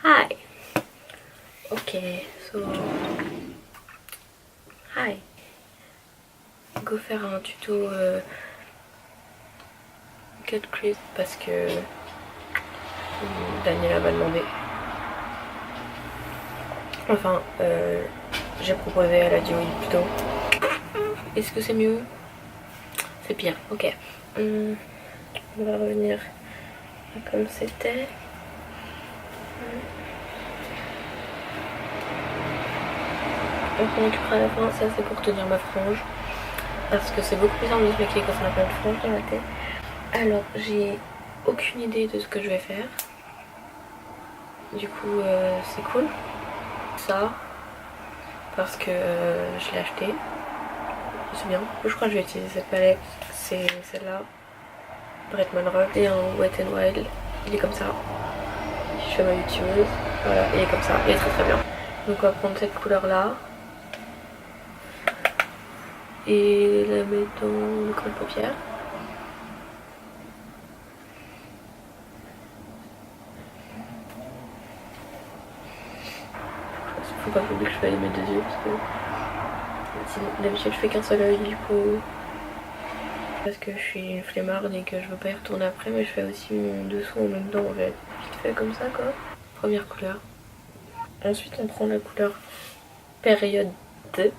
Hi. Ok, so hi. Go faire un tuto cut crease parce que Daniela m'a demandé. Enfin, j'ai proposé, elle a dit oui plutôt. Est-ce que c'est mieux? C'est pire, ok. On va revenir à comme c'était. On s'en occupera à la fin, ça c'est pour tenir ma frange. Parce que c'est beaucoup plus simple de se maquiller quand on a plein de franges dans la tête. Alors, j'ai aucune idée de ce que je vais faire. Du coup, c'est cool. Ça, parce que je l'ai acheté. C'est bien. Je crois que je vais utiliser cette palette. C'est celle-là. Bretman Rock. Et un Wet n Wild. Il est comme ça. Je fais ma youtubeuse. Voilà, il est comme ça. Il est très très bien. Donc on va prendre cette couleur-là. Et la mettre dans le creux de paupière. Faut pas oublier que je vais aller mettre deux yeux parce que d'habitude je fais qu'un seul œil du coup. Parce que je suis une flemmarde et que je veux pas y retourner après, mais je fais aussi mon dessous en même temps en fait. Vite fait comme ça quoi. Première couleur. Ensuite on prend la couleur période 2.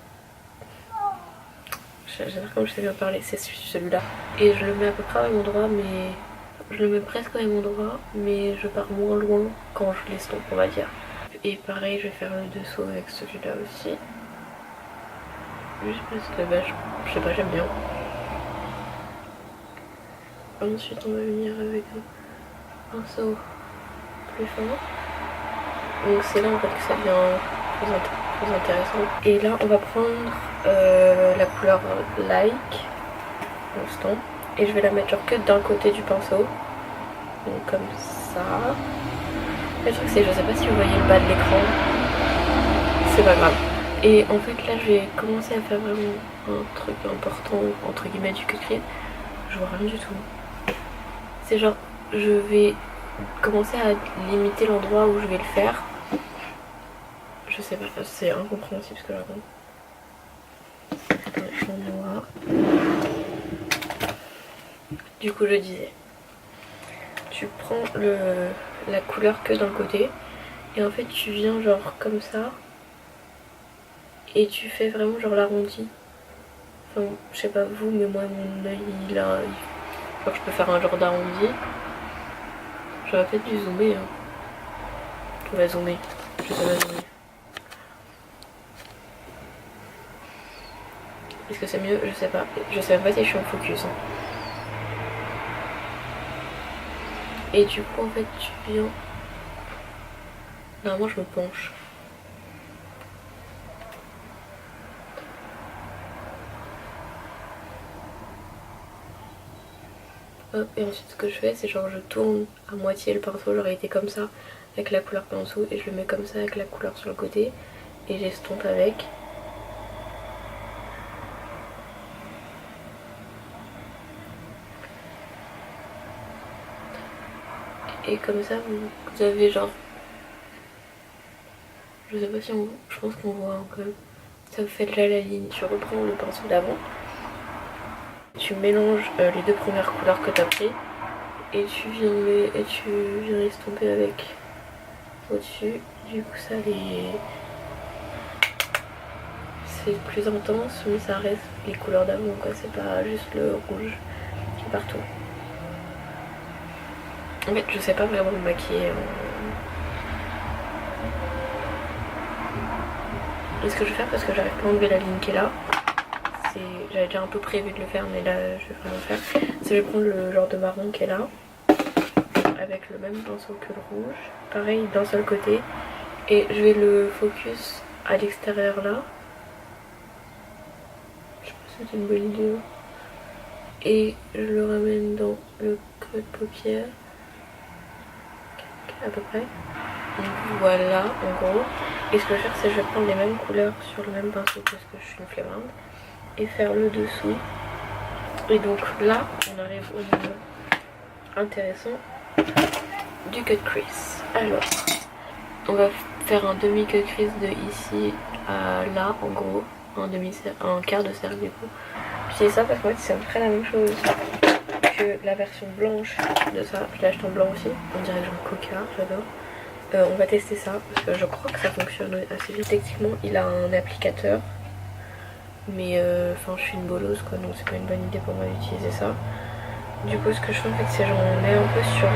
J'adore comme je sais bien parler, c'est celui-là. Et je le mets à peu près à mon droit, mais je le mets presque à mon droit, mais je pars moins loin quand je l'estompe on va dire. Et pareil je vais faire le dessous avec celui-là aussi. Juste parce que bah, je sais pas, j'aime bien. Ensuite on va venir avec un pinceau plus fin. Donc c'est là en fait que ça devient plus intéressant. Et là on va prendre la couleur like, instant. Et je vais la mettre genre que d'un côté du pinceau. Donc comme ça. Le truc c'est, je sais pas si vous voyez le bas de l'écran. C'est pas grave. Et en fait là je vais commencer à faire vraiment un truc important entre guillemets du cut crease. Je vois rien du tout. C'est genre je vais commencer à limiter l'endroit où je vais le faire. Je sais pas, c'est incompréhensible ce que je raconte. Je suis en noir. Du coup je disais, tu prends la couleur que d'un côté et en fait tu viens genre comme ça et tu fais vraiment genre l'arrondi. Enfin je sais pas vous mais moi mon œil il a... Genre je peux faire un genre d'arrondi. J'aurais peut-être dû zoomer hein. On va zoomer, je sais pas zoomer. Est-ce que c'est mieux? Je sais pas. Je sais même pas si je suis en focus. Hein. Et du coup, en fait, tu viens... Normalement, je me penche. Hop, et ensuite, ce que je fais, c'est genre je tourne à moitié le pinceau. Genre, il était comme ça, avec la couleur en dessous. Et je le mets comme ça, avec la couleur sur le côté. Et j'estompe avec. Et comme ça, vous avez genre... Je sais pas si on... Je pense qu'on voit quand même. Ça vous fait là la ligne. Tu reprends le pinceau d'avant. Tu mélanges les deux premières couleurs que tu as pris. Et tu viens estomper avec au-dessus. Du coup, ça c'est plus intense, mais ça reste les couleurs d'avant, quoi. C'est pas juste le rouge qui est partout. En fait, je sais pas vraiment me maquiller. Et ce que je vais faire, parce que j'arrive pas à enlever la ligne qui est là, j'avais déjà un peu prévu de le faire, mais là, je vais vraiment le faire. C'est je vais prendre le genre de marron qui est là, avec le même pinceau que le rouge, pareil d'un seul côté, et je vais le focus à l'extérieur là. Je sais pas si c'est une bonne idée. Et je le ramène dans le creux de paupière, à peu près. Donc voilà, en gros. Et ce que je vais faire, c'est que je vais prendre les mêmes couleurs sur le même pinceau parce que je suis une flemmarde et faire le dessous. Et donc là, on arrive au niveau intéressant du cut crease. Alors, on va faire un demi-queue crease de ici à là en gros, un quart de cercle du coup. Je dis ça parce qu'en fait c'est à peu près la même chose que la version blanche de ça. Je l'ai acheté en blanc aussi, on dirait genre Coca, j'adore. On va tester ça parce que je crois que ça fonctionne assez bien. Techniquement il a un applicateur, mais enfin je suis une bolosse quoi, donc c'est pas une bonne idée pour moi d'utiliser ça. Du coup ce que je fais en fait c'est j'en mets un peu sur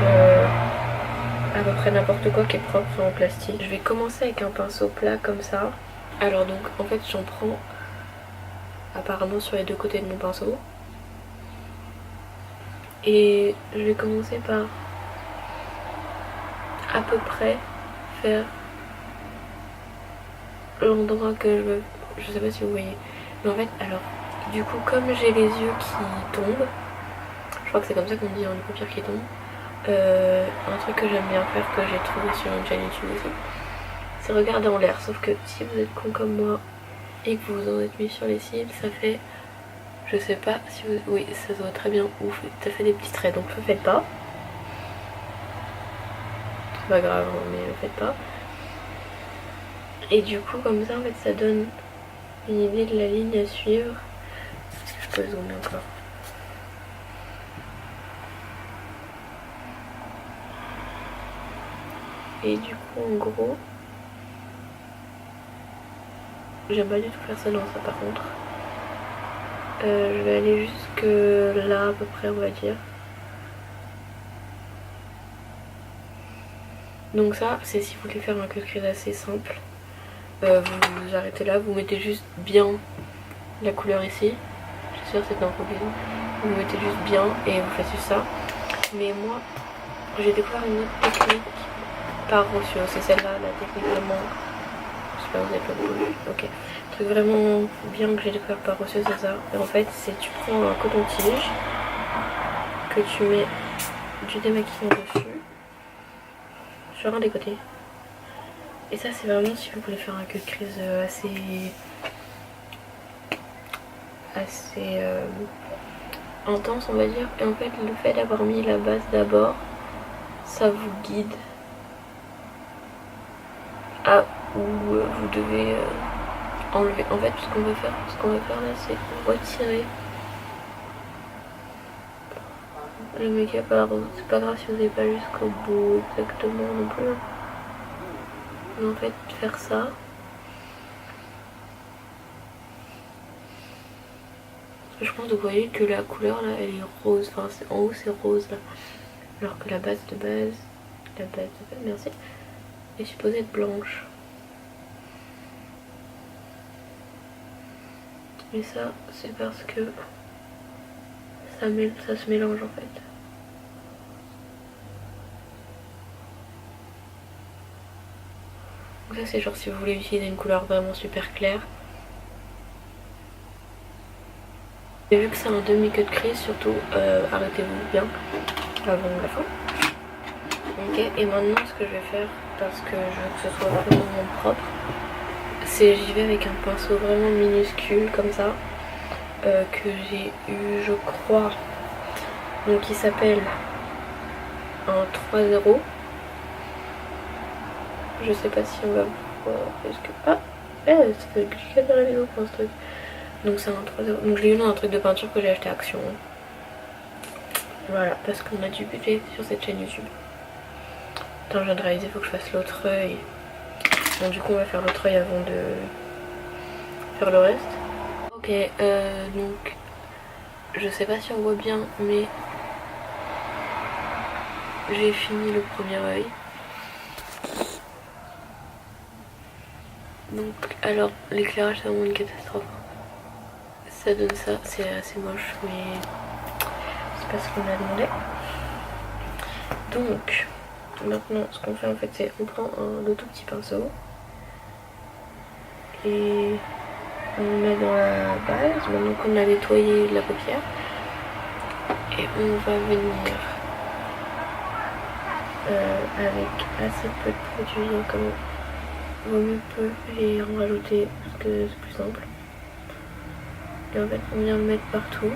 à peu près n'importe quoi qui est propre en plastique. Je vais commencer avec un pinceau plat comme ça. Alors donc en fait j'en prends apparemment sur les deux côtés de mon pinceau. Et je vais commencer par à peu près faire l'endroit que je veux. Je sais pas si vous voyez. Mais en fait alors du coup comme j'ai les yeux qui tombent, je crois que c'est comme ça qu'on dit, hein, les paupières qui tombent. Un truc que j'aime bien faire, que j'ai trouvé sur une chaîne YouTube aussi, c'est regarder en l'air. Sauf que si vous êtes con comme moi et que vous en êtes mis sur les cils, ça fait, je sais pas si vous, oui ça se voit très bien, ouf, ça fait des petits traits, donc le faites pas. C'est pas grave hein, mais le faites pas. Et du coup comme ça en fait ça donne une idée de la ligne à suivre. Je peux zoomer encore. Et du coup en gros j'aime pas du tout faire ça dans ça par contre. Je vais aller jusque là à peu près on va dire. Donc ça c'est si vous voulez faire un cut crease assez simple. Vous arrêtez là, vous mettez juste bien la couleur ici. Je suis sûre que c'est un problème. Vous mettez juste bien et vous faites juste ça. Mais moi j'ai découvert une autre technique par Rossio, c'est celle-là, la technique vraiment. Je sais pas, vous avez pas vu. Ok. Le truc vraiment bien que j'ai découvert par Rossio, c'est ça. Et en fait, c'est tu prends un coton-tige que tu mets du démaquillant dessus, sur un des côtés. Et ça, c'est vraiment si vous voulez faire un cut crease assez intense, on va dire. Et en fait, le fait d'avoir mis la base d'abord, ça vous guide à où vous devez enlever. En fait, ce qu'on va faire là, c'est retirer le make-up. Alors, c'est pas grave si vous n'avez pas jusqu'au bout exactement non plus. Mais en fait, faire ça. Je pense que vous voyez que la couleur là, elle est rose. Enfin, en haut, c'est rose là. Alors que la base de base, merci, est supposée être blanche. Mais ça, c'est parce que ça se mélange en fait. Donc ça c'est genre si vous voulez utiliser une couleur vraiment super claire. Et vu que c'est un demi-cut crease, surtout arrêtez-vous bien avant la fin. Ok, et maintenant ce que je vais faire, parce que je veux que ce soit vraiment propre, c'est j'y vais avec un pinceau vraiment minuscule comme ça, que j'ai eu je crois, donc il s'appelle un 3-0. Je sais pas si on va voir, est-ce que... Ah, ça fait cliquer dans la vidéo pour ce truc. Donc c'est un 3-0, donc je l'ai eu dans un truc de peinture que j'ai acheté à Action. Voilà, parce qu'on a du budget sur cette chaîne YouTube. Attends, je viens de réaliser, il faut que je fasse l'autre œil. Bon, du coup on va faire l'autre œil avant de faire le reste. Ok, donc je sais pas si on voit bien, mais j'ai fini le premier œil. Donc alors l'éclairage c'est vraiment une catastrophe. Ça donne ça, c'est assez moche, mais c'est pas ce qu'on a demandé. Donc maintenant ce qu'on fait en fait c'est on prend un tout petit pinceau et on le met dans la base, maintenant qu'on a nettoyé la paupière, et on va venir avec assez peu de produit, comme vaut mieux peu et en rajouter parce que c'est plus simple. Et en fait on vient le mettre partout.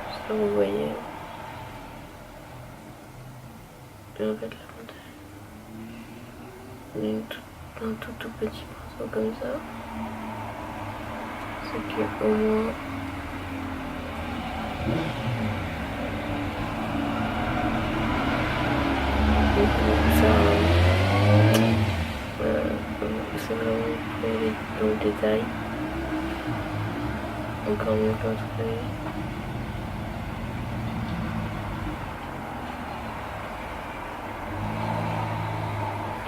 J'espère que vous voyez. Et en fait l'avantage, un tout petit pinceau comme ça, c'est que au moins c'est vraiment pour aller dans le détail, encore mieux qu'un trait.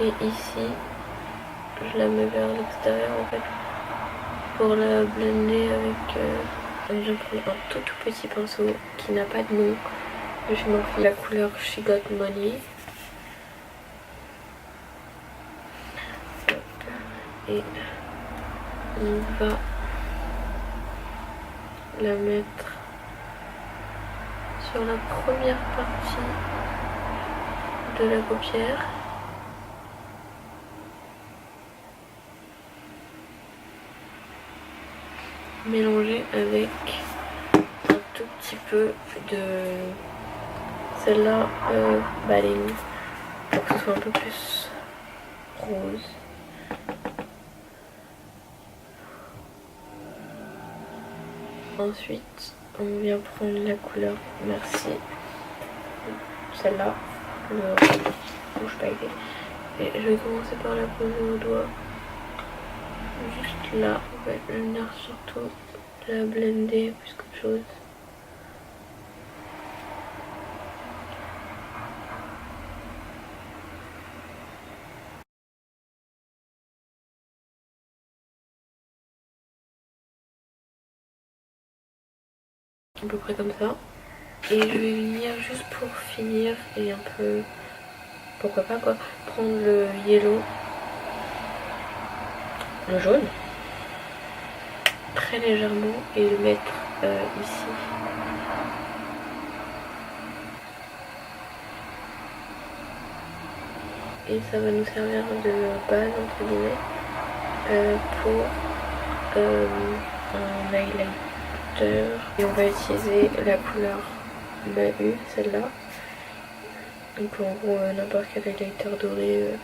Et ici, je la mets vers l'extérieur en fait pour la blender avec. Je viens prendre un tout petit pinceau qui n'a pas de nom de chez Morphe, la couleur She Got Money. Et on va la mettre sur la première partie de la paupière. Mélanger avec un tout petit peu de celle-là Baling pour que ce soit un peu plus rose. Ensuite, on vient prendre la couleur Merci, celle-là, le rouge pailleté. Et je vais commencer par la poser au doigt. Juste là, on va venir surtout la blender plus qu'autre chose. À peu près comme ça. Et je vais venir juste pour finir et un peu, pourquoi pas quoi, prendre le yellow, le jaune, très légèrement et le mettre ici. Et ça va nous servir de base entre guillemets pour un highlighter. Et on va utiliser la couleur Maheu, celle-là. Donc en gros n'importe quel highlighter doré.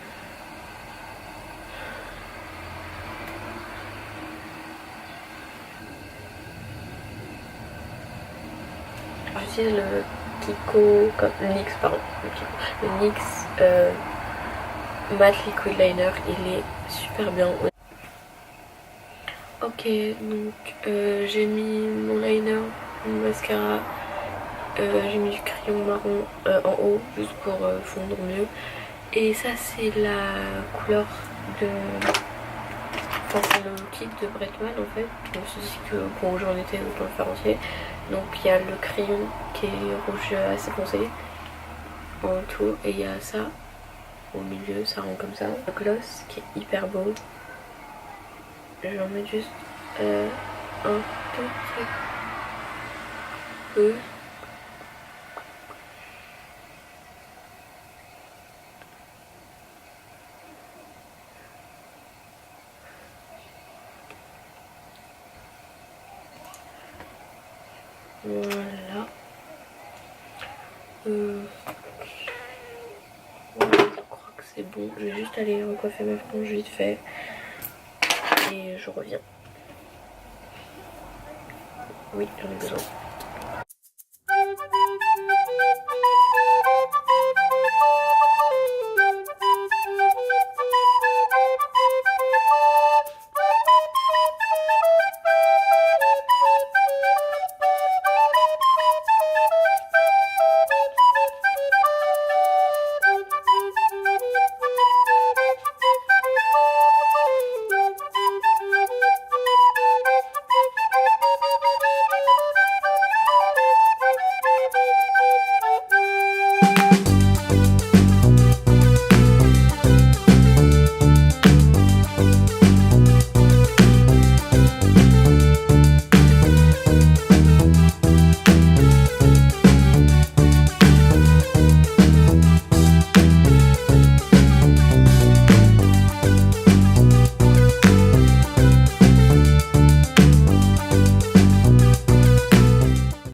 J'utilise le Kiko, le NYX, pardon, le NYX Matte Liquid Liner, il est super bien. Ok, donc j'ai mis mon liner, mon mascara, j'ai mis du crayon marron en haut juste pour fondre mieux. Et ça c'est la couleur de... Enfin c'est le kit de Bretman en fait. Je me suis dit que bon j'en étais autant le faire entier. Donc il y a le crayon qui est rouge assez foncé en tout et il y a ça au milieu, ça rend comme ça. Le gloss qui est hyper beau. Je vais en mettre juste un tout petit peu. Voilà. Voilà, je crois que c'est bon. Je vais juste aller recoiffer ma frange vite fait. Et je reviens. Oui, j'en ai besoin.